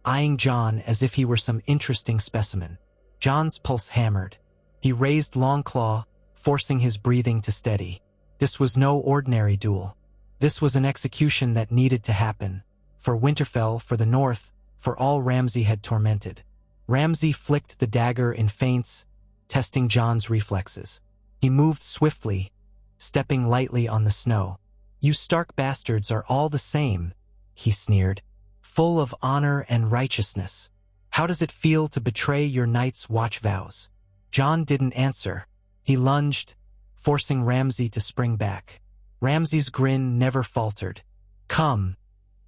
eyeing Jon as if he were some interesting specimen. Jon's pulse hammered. He raised Longclaw, forcing his breathing to steady. This was no ordinary duel. This was an execution that needed to happen. For Winterfell, for the North, for all Ramsay had tormented. Ramsay flicked the dagger in feints, testing Jon's reflexes. He moved swiftly, stepping lightly on the snow. "You Stark bastards are all the same," he sneered, "full of honor and righteousness. How does it feel to betray your knight's watch vows?" Jon didn't answer. He lunged, forcing Ramsay to spring back. Ramsay's grin never faltered. "Come,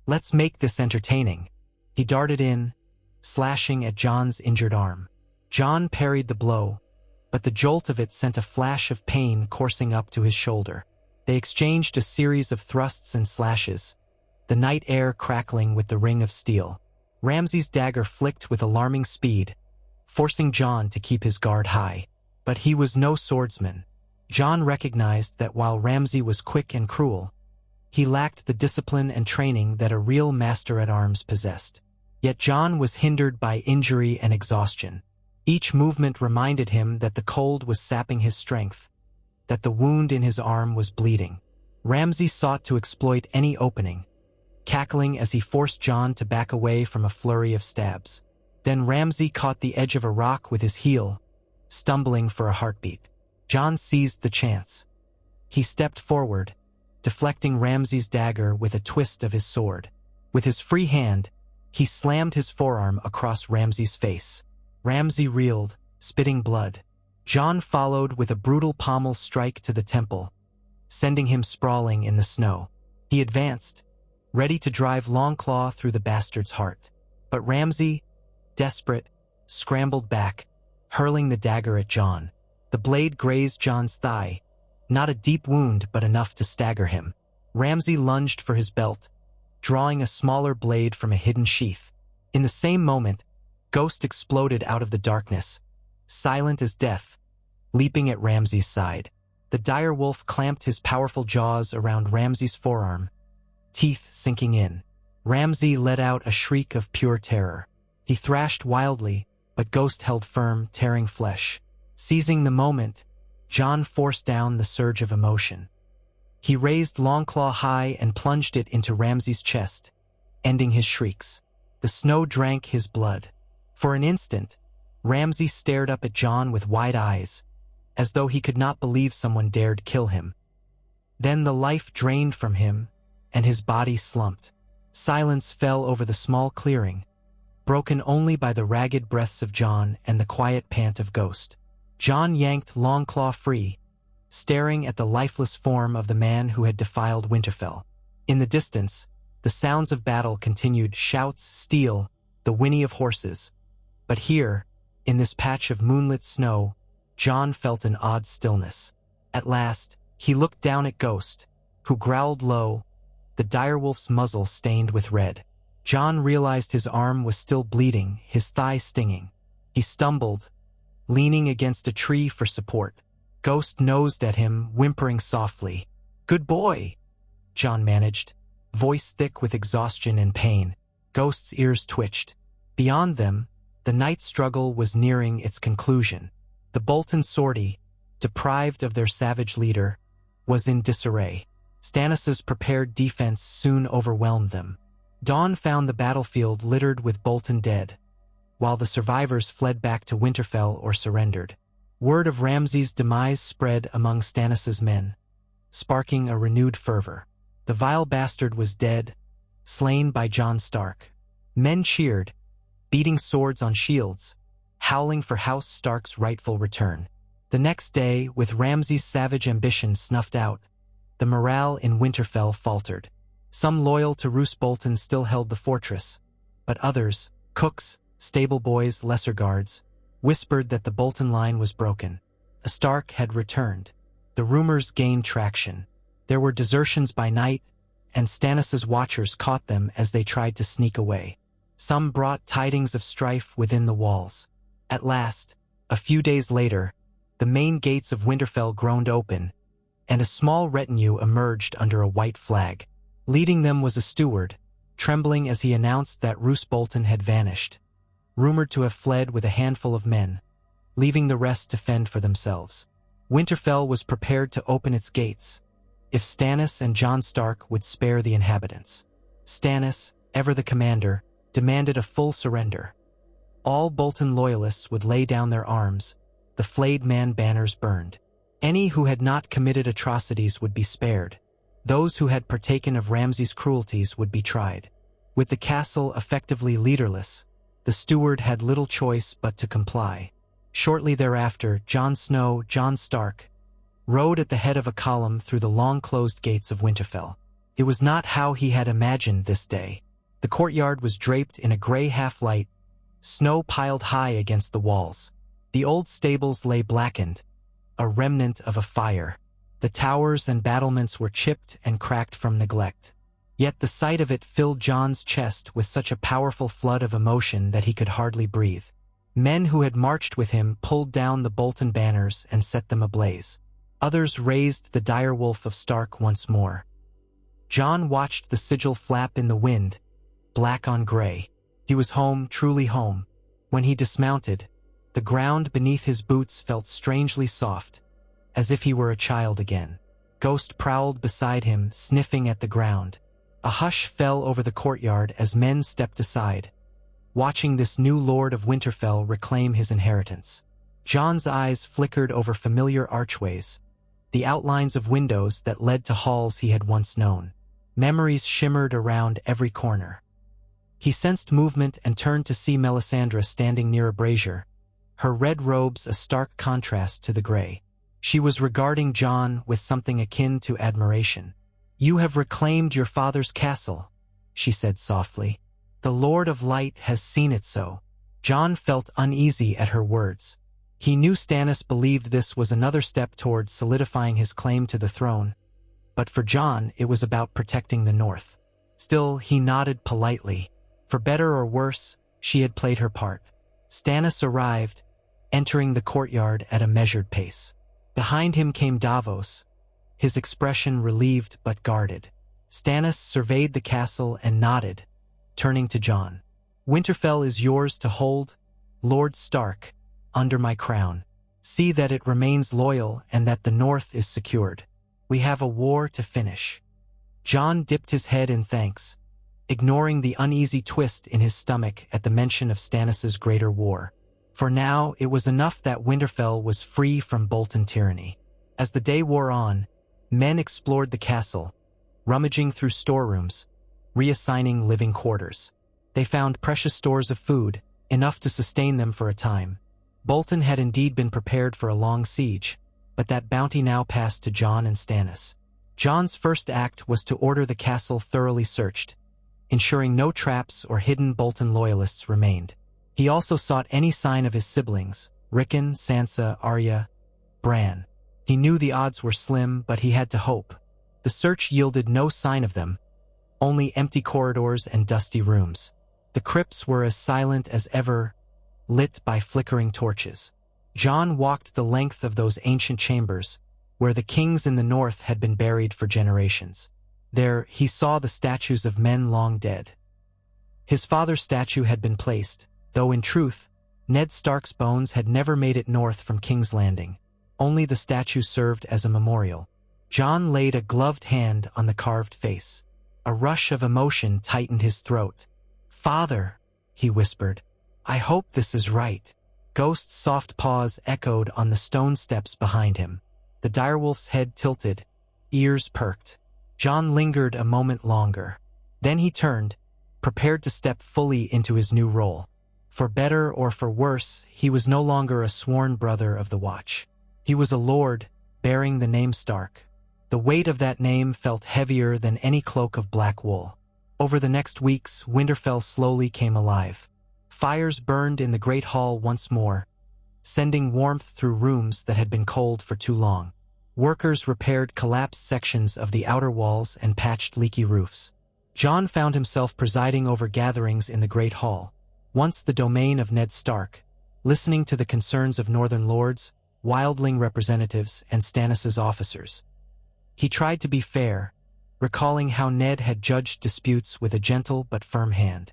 let's make this entertaining." He darted in, slashing at Jon's injured arm. Jon parried the blow, but the jolt of it sent a flash of pain coursing up to his shoulder. They exchanged a series of thrusts and slashes, the night air crackling with the ring of steel. Ramsay's dagger flicked with alarming speed, forcing Jon to keep his guard high. But he was no swordsman. Jon recognized that while Ramsay was quick and cruel, he lacked the discipline and training that a real master-at-arms possessed. Yet Jon was hindered by injury and exhaustion. Each movement reminded him that the cold was sapping his strength, that the wound in his arm was bleeding. Ramsay sought to exploit any opening, cackling as he forced Jon to back away from a flurry of stabs. Then Ramsay caught the edge of a rock with his heel, stumbling for a heartbeat. Jon seized the chance. He stepped forward, deflecting Ramsay's dagger with a twist of his sword. With his free hand, he slammed his forearm across Ramsay's face. Ramsay reeled, spitting blood. Jon followed with a brutal pommel strike to the temple, sending him sprawling in the snow. He advanced, ready to drive Longclaw through the bastard's heart. But Ramsay, desperate, scrambled back, hurling the dagger at Jon. The blade grazed Jon's thigh, not a deep wound but enough to stagger him. Ramsay lunged for his belt, drawing a smaller blade from a hidden sheath. In the same moment, Ghost exploded out of the darkness, silent as death, leaping at Ramsay's side. The dire wolf clamped his powerful jaws around Ramsay's forearm, teeth sinking in. Ramsay let out a shriek of pure terror. He thrashed wildly, but Ghost held firm, tearing flesh. Seizing the moment, Jon forced down the surge of emotion. He raised Longclaw high and plunged it into Ramsay's chest, ending his shrieks. The snow drank his blood. For an instant, Ramsay stared up at Jon with wide eyes, as though he could not believe someone dared kill him. Then the life drained from him, and his body slumped. Silence fell over the small clearing, broken only by the ragged breaths of Jon and the quiet pant of Ghost. Jon yanked Longclaw free, staring at the lifeless form of the man who had defiled Winterfell. In the distance, the sounds of battle continued: shouts, steel, the whinny of horses. But here, in this patch of moonlit snow, Jon felt an odd stillness. At last, he looked down at Ghost, who growled low, the direwolf's muzzle stained with red. Jon realized his arm was still bleeding, his thigh stinging. He stumbled, leaning against a tree for support. Ghost nosed at him, whimpering softly. "Good boy," Jon managed, voice thick with exhaustion and pain. Ghost's ears twitched. Beyond them, the night struggle was nearing its conclusion. The Bolton sortie, deprived of their savage leader, was in disarray. Stannis' prepared defense soon overwhelmed them. Dawn found the battlefield littered with Bolton dead, while the survivors fled back to Winterfell or surrendered. Word of Ramsay's demise spread among Stannis' men, sparking a renewed fervor. The vile bastard was dead, slain by Jon Stark. Men cheered, beating swords on shields, howling for House Stark's rightful return. The next day, with Ramsay's savage ambition snuffed out, the morale in Winterfell faltered. Some loyal to Roose Bolton still held the fortress, but others, cooks, stable boys, lesser guards, whispered that the Bolton line was broken. A Stark had returned. The rumors gained traction. There were desertions by night, and Stannis' watchers caught them as they tried to sneak away. Some brought tidings of strife within the walls. At last, a few days later, the main gates of Winterfell groaned open, and a small retinue emerged under a white flag. Leading them was a steward, trembling as he announced that Roose Bolton had vanished, rumored to have fled with a handful of men, leaving the rest to fend for themselves. Winterfell was prepared to open its gates, if Stannis and Jon Stark would spare the inhabitants. Stannis, ever the commander, demanded a full surrender. All Bolton loyalists would lay down their arms, the flayed man banners burned. Any who had not committed atrocities would be spared. Those who had partaken of Ramsay's cruelties would be tried. With the castle effectively leaderless, the steward had little choice but to comply. Shortly thereafter, Jon Stark, rode at the head of a column through the long-closed gates of Winterfell. It was not how he had imagined this day. The courtyard was draped in a gray half-light, Snow piled high against the walls. The old stables lay blackened, a remnant of a fire. The towers and battlements were chipped and cracked from neglect. Yet the sight of it filled Jon's chest with such a powerful flood of emotion that he could hardly breathe. Men who had marched with him pulled down the Bolton banners and set them ablaze. Others raised the dire wolf of Stark once more. Jon watched the sigil flap in the wind, black on gray. He was home, truly home. When he dismounted, the ground beneath his boots felt strangely soft, as if he were a child again. Ghost prowled beside him, sniffing at the ground. A hush fell over the courtyard as men stepped aside, watching this new lord of Winterfell reclaim his inheritance. Jon's eyes flickered over familiar archways, the outlines of windows that led to halls he had once known. Memories shimmered around every corner. He sensed movement and turned to see Melisandre standing near a brazier, her red robes a stark contrast to the gray. She was regarding Jon with something akin to admiration. "You have reclaimed your father's castle," she said softly. "The Lord of Light has seen it so." Jon felt uneasy at her words. He knew Stannis believed this was another step towards solidifying his claim to the throne, but for Jon it was about protecting the North. Still, he nodded politely. For better or worse, she had played her part. Stannis arrived, entering the courtyard at a measured pace. Behind him came Davos, his expression relieved but guarded. Stannis surveyed the castle and nodded, turning to Jon. "Winterfell is yours to hold, Lord Stark, under my crown. See that it remains loyal and that the North is secured. We have a war to finish." Jon dipped his head in thanks, ignoring the uneasy twist in his stomach at the mention of Stannis's greater war. For now, it was enough that Winterfell was free from Bolton tyranny. As the day wore on, men explored the castle, rummaging through storerooms, reassigning living quarters. They found precious stores of food, enough to sustain them for a time. Bolton had indeed been prepared for a long siege, but that bounty now passed to Jon and Stannis. Jon's first act was to order the castle thoroughly searched, ensuring no traps or hidden Bolton loyalists remained. He also sought any sign of his siblings, Rickon, Sansa, Arya, Bran. He knew the odds were slim, but he had to hope. The search yielded no sign of them, only empty corridors and dusty rooms. The crypts were as silent as ever, lit by flickering torches. Jon walked the length of those ancient chambers, where the kings in the north had been buried for generations. There, he saw the statues of men long dead. His father's statue had been placed, though in truth, Ned Stark's bones had never made it north from King's Landing. Only the statue served as a memorial. Jon laid a gloved hand on the carved face. A rush of emotion tightened his throat. "Father," he whispered, "I hope this is right." Ghost's soft paws echoed on the stone steps behind him. The direwolf's head tilted, ears perked. Jon lingered a moment longer. Then he turned, prepared to step fully into his new role. For better or for worse, he was no longer a sworn brother of the Watch. He was a lord, bearing the name Stark. The weight of that name felt heavier than any cloak of black wool. Over the next weeks, Winterfell slowly came alive. Fires burned in the great hall once more, sending warmth through rooms that had been cold for too long. Workers repaired collapsed sections of the outer walls and patched leaky roofs. Jon found himself presiding over gatherings in the great hall, once the domain of Ned Stark, listening to the concerns of northern lords, wildling representatives, and Stannis' officers. He tried to be fair, recalling how Ned had judged disputes with a gentle but firm hand.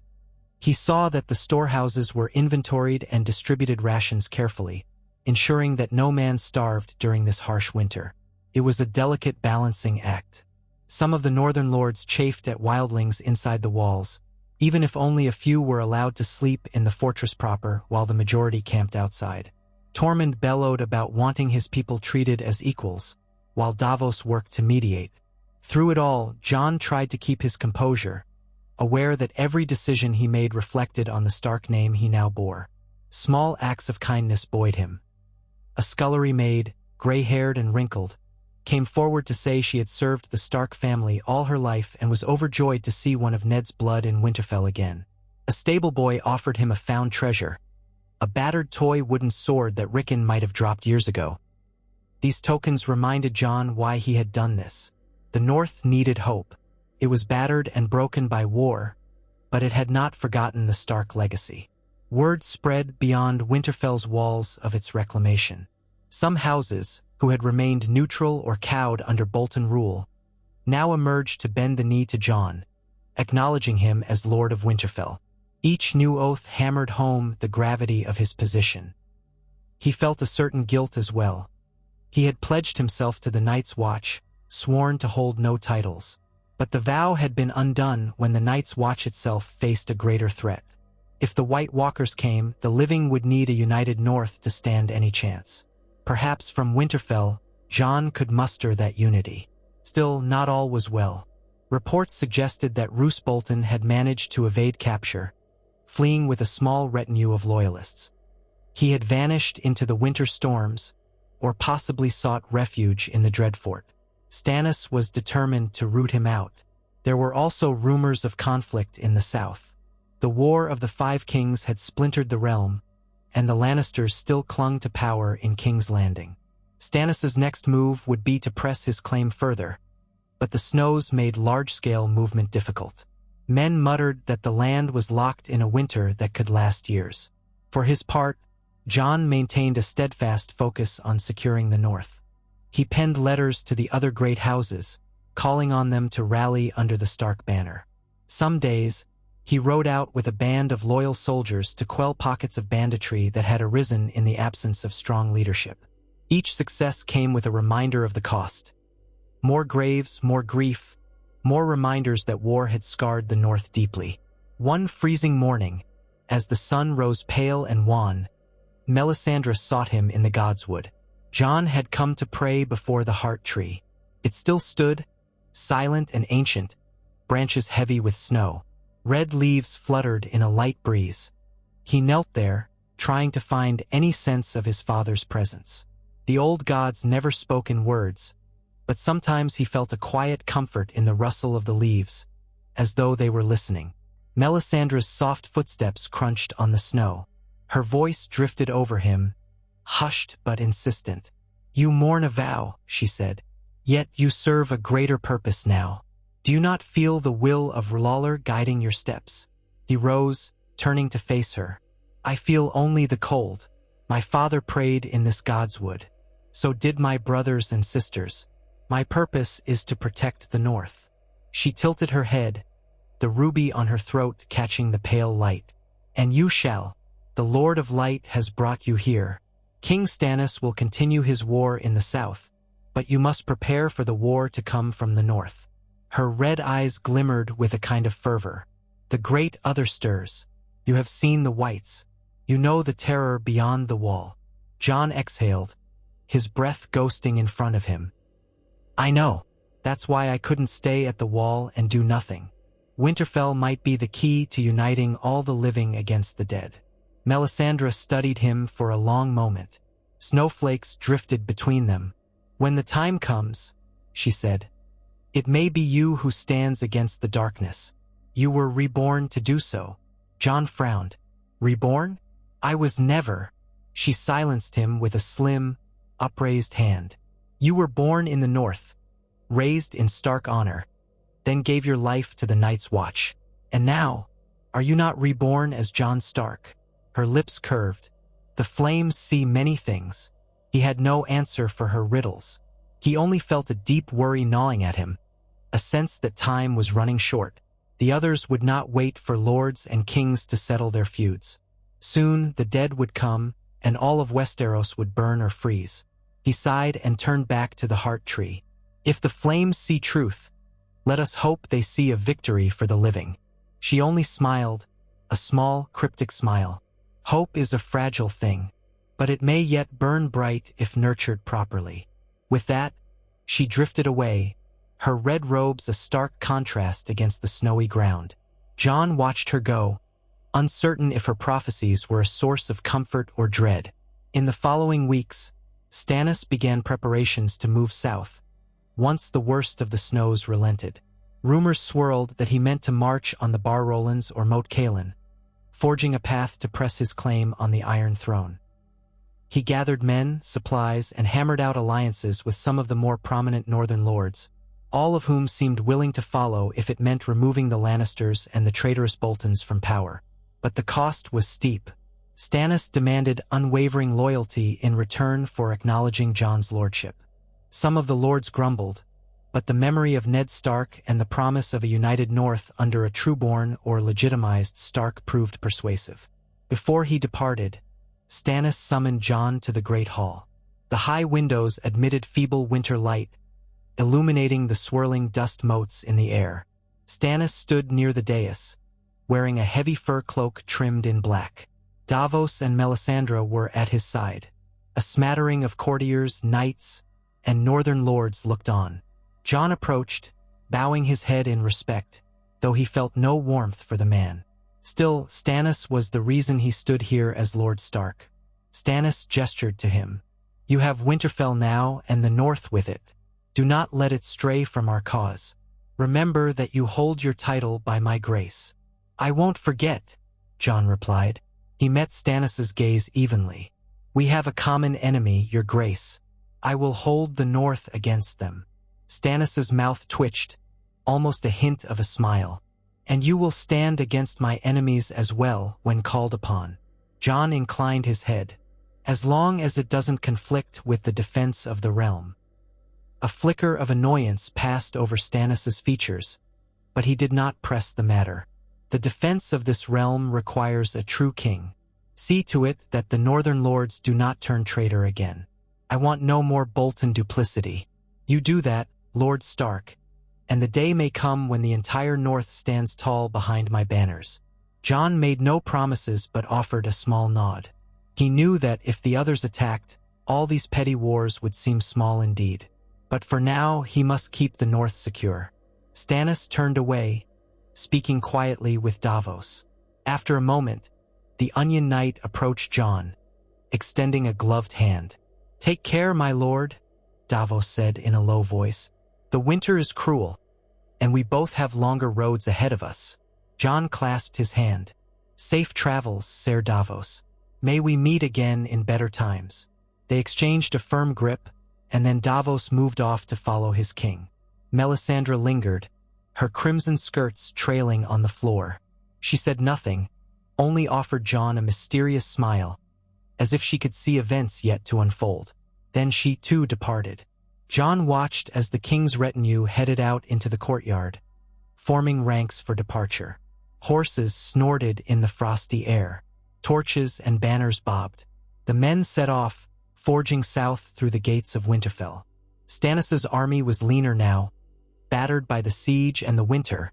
He saw that the storehouses were inventoried and distributed rations carefully, ensuring that no man starved during this harsh winter. It was a delicate balancing act. Some of the northern lords chafed at wildlings inside the walls, even if only a few were allowed to sleep in the fortress proper while the majority camped outside. Tormund bellowed about wanting his people treated as equals, while Davos worked to mediate. Through it all, Jon tried to keep his composure, aware that every decision he made reflected on the Stark name he now bore. Small acts of kindness buoyed him. A scullery maid, gray-haired and wrinkled, came forward to say she had served the Stark family all her life and was overjoyed to see one of Ned's blood in Winterfell again. A stable boy offered him a found treasure, a battered toy wooden sword that Rickon might have dropped years ago. These tokens reminded Jon why he had done this. The North needed hope. It was battered and broken by war, but it had not forgotten the Stark legacy. Word spread beyond Winterfell's walls of its reclamation. Some houses, who had remained neutral or cowed under Bolton rule, now emerged to bend the knee to Jon, acknowledging him as Lord of Winterfell. Each new oath hammered home the gravity of his position. He felt a certain guilt as well. He had pledged himself to the Night's Watch, sworn to hold no titles. But the vow had been undone when the Night's Watch itself faced a greater threat. If the White Walkers came, the living would need a united North to stand any chance. Perhaps from Winterfell, Jon could muster that unity. Still, not all was well. Reports suggested that Roose Bolton had managed to evade capture, fleeing with a small retinue of loyalists. He had vanished into the winter storms, or possibly sought refuge in the Dreadfort. Stannis was determined to root him out. There were also rumors of conflict in the south. The War of the Five Kings had splintered the realm, and the Lannisters still clung to power in King's Landing. Stannis's next move would be to press his claim further, but the snows made large-scale movement difficult. Men muttered that the land was locked in a winter that could last years. For his part, Jon maintained a steadfast focus on securing the North. He penned letters to the other great houses, calling on them to rally under the Stark banner. Some days, he rode out with a band of loyal soldiers to quell pockets of banditry that had arisen in the absence of strong leadership. Each success came with a reminder of the cost. More graves, more grief, more reminders that war had scarred the North deeply. One freezing morning, as the sun rose pale and wan, Melisandre sought him in the Godswood. Jon had come to pray before the Heart Tree. It still stood, silent and ancient, branches heavy with snow. Red leaves fluttered in a light breeze. He knelt there, trying to find any sense of his father's presence. The old gods never spoke in words, but sometimes he felt a quiet comfort in the rustle of the leaves, as though they were listening. Melisandre's soft footsteps crunched on the snow. Her voice drifted over him, hushed but insistent. "You mourn a vow," she said, "yet you serve a greater purpose now. Do you not feel the will of R'hllor guiding your steps?" He rose, turning to face her. "I feel only the cold. My father prayed in this Godswood. So did my brothers and sisters. My purpose is to protect the North." She tilted her head, the ruby on her throat catching the pale light. "And you shall. The Lord of Light has brought you here. King Stannis will continue his war in the south, but you must prepare for the war to come from the north." Her red eyes glimmered with a kind of fervor. "The great other stirs. You have seen the Whites. You know the terror beyond the wall." Jon exhaled, his breath ghosting in front of him. "I know. That's why I couldn't stay at the wall and do nothing. Winterfell might be the key to uniting all the living against the dead." Melisandre studied him for a long moment. Snowflakes drifted between them. "When the time comes," she said, "it may be you who stands against the darkness. You were reborn to do so." Jon frowned. "Reborn? I was never." She silenced him with a slim, upraised hand. "You were born in the North, raised in Stark honor, then gave your life to the Night's Watch. And now, are you not reborn as Jon Stark?" Her lips curved. The flames see many things. He had no answer for her riddles. He only felt a deep worry gnawing at him, a sense that time was running short. The others would not wait for lords and kings to settle their feuds. Soon the dead would come, and all of Westeros would burn or freeze. He sighed and turned back to the Heart Tree. "If the flames see truth, let us hope they see a victory for the living." She only smiled, a small, cryptic smile. "Hope is a fragile thing, but it may yet burn bright if nurtured properly." With that, she drifted away, her red robes a stark contrast against the snowy ground. Jon watched her go, uncertain if her prophecies were a source of comfort or dread. In the following weeks, Stannis began preparations to move south, once the worst of the snows relented. Rumors swirled that he meant to march on the Bar Rollins or Moat Cailin, forging a path to press his claim on the Iron Throne. He gathered men, supplies, and hammered out alliances with some of the more prominent northern lords, all of whom seemed willing to follow if it meant removing the Lannisters and the traitorous Boltons from power. But the cost was steep. Stannis demanded unwavering loyalty in return for acknowledging Jon's lordship. Some of the lords grumbled, but the memory of Ned Stark and the promise of a united North under a trueborn or legitimized Stark proved persuasive. Before he departed, Stannis summoned Jon to the Great Hall. The high windows admitted feeble winter light, illuminating the swirling dust motes in the air. Stannis stood near the dais, wearing a heavy fur cloak trimmed in black. Davos and Melisandre were at his side. A smattering of courtiers, knights, and northern lords looked on. Jon approached, bowing his head in respect, though he felt no warmth for the man. Still, Stannis was the reason he stood here as Lord Stark. Stannis gestured to him. "You have Winterfell now and the North with it. Do not let it stray from our cause. Remember that you hold your title by my grace." "I won't forget," Jon replied. He met Stannis's gaze evenly. "We have a common enemy, your grace. I will hold the North against them." Stannis's mouth twitched, almost a hint of a smile. "And you will stand against my enemies as well when called upon." Jon inclined his head. "As long as it doesn't conflict with the defense of the realm." A flicker of annoyance passed over Stannis's features, but he did not press the matter. "The defense of this realm requires a true king. See to it that the northern lords do not turn traitor again. I want no more Bolton duplicity. You do that, Lord Stark, and the day may come when the entire North stands tall behind my banners." Jon made no promises but offered a small nod. He knew that if the others attacked, all these petty wars would seem small indeed. But for now, he must keep the North secure. Stannis turned away, speaking quietly with Davos. After a moment, the Onion Knight approached Jon, extending a gloved hand. "Take care, my lord," Davos said in a low voice. "The winter is cruel, and we both have longer roads ahead of us." Jon clasped his hand. "Safe travels, Ser Davos. May we meet again in better times." They exchanged a firm grip, and then Davos moved off to follow his king. Melisandre lingered, her crimson skirts trailing on the floor. She said nothing, only offered Jon a mysterious smile, as if she could see events yet to unfold. Then she too departed. Jon watched as the king's retinue headed out into the courtyard, forming ranks for departure. Horses snorted in the frosty air. Torches and banners bobbed. The men set off, forging south through the gates of Winterfell. Stannis's army was leaner now, battered by the siege and the winter,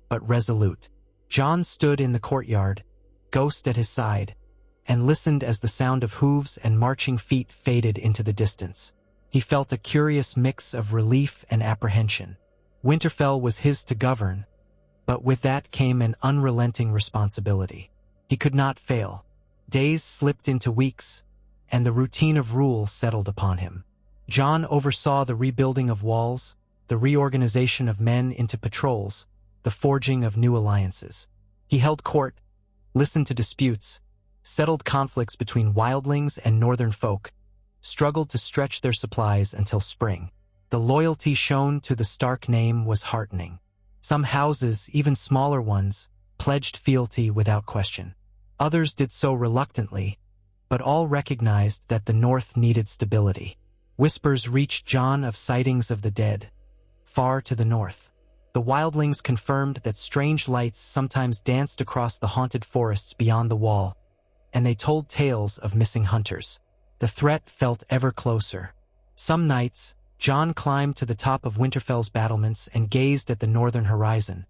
but resolute. Jon stood in the courtyard, Ghost at his side, and listened as the sound of hooves and marching feet faded into the distance. He felt a curious mix of relief and apprehension. Winterfell was his to govern, but with that came an unrelenting responsibility. He could not fail. Days slipped into weeks, and the routine of rule settled upon him. Jon oversaw the rebuilding of walls, the reorganization of men into patrols, the forging of new alliances. He held court, listened to disputes, settled conflicts between wildlings and northern folk, struggled to stretch their supplies until spring. The loyalty shown to the Stark name was heartening. Some houses, even smaller ones, pledged fealty without question. Others did so reluctantly, but all recognized that the North needed stability. Whispers reached Jon of sightings of the dead, far to the north. The wildlings confirmed that strange lights sometimes danced across the haunted forests beyond the wall, and they told tales of missing hunters. The threat felt ever closer. Some nights, Jon climbed to the top of Winterfell's battlements and gazed at the northern horizon,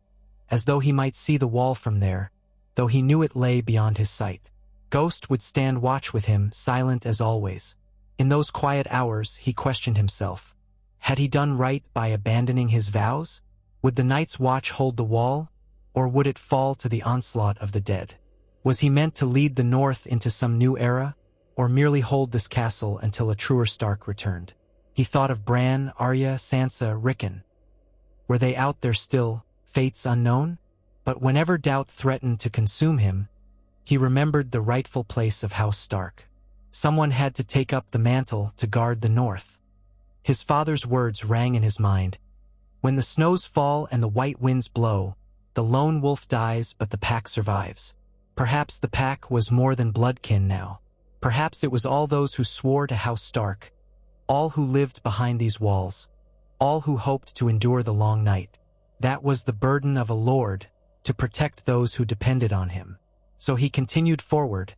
as though he might see the wall from there, though he knew it lay beyond his sight. Ghost would stand watch with him, silent as always. In those quiet hours, he questioned himself. Had he done right by abandoning his vows? Would the Night's Watch hold the wall, or would it fall to the onslaught of the dead? Was he meant to lead the North into some new era, or merely hold this castle until a truer Stark returned? He thought of Bran, Arya, Sansa, Rickon. Were they out there still, fates unknown? But whenever doubt threatened to consume him, He remembered the rightful place of House Stark. Someone had to take up the mantle to guard the north. His father's words rang in his mind. When the snows fall and the white winds blow, the lone wolf dies but the pack survives. Perhaps the pack was more than bloodkin now. Perhaps it was all those who swore to House Stark, all who lived behind these walls, all who hoped to endure the long night. That was the burden of a lord, to protect those who depended on him. So he continued forward,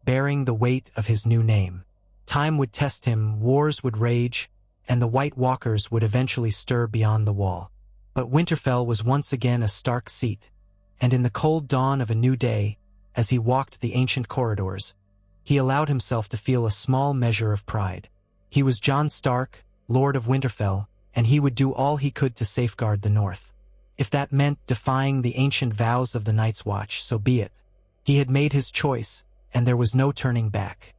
bearing the weight of his new name. Time would test him, wars would rage, and the White Walkers would eventually stir beyond the wall. But Winterfell was once again a Stark seat, and in the cold dawn of a new day, as he walked the ancient corridors, he allowed himself to feel a small measure of pride. He was Jon Stark, Lord of Winterfell, and he would do all he could to safeguard the North. If that meant defying the ancient vows of the Night's Watch, so be it. He had made his choice, and there was no turning back.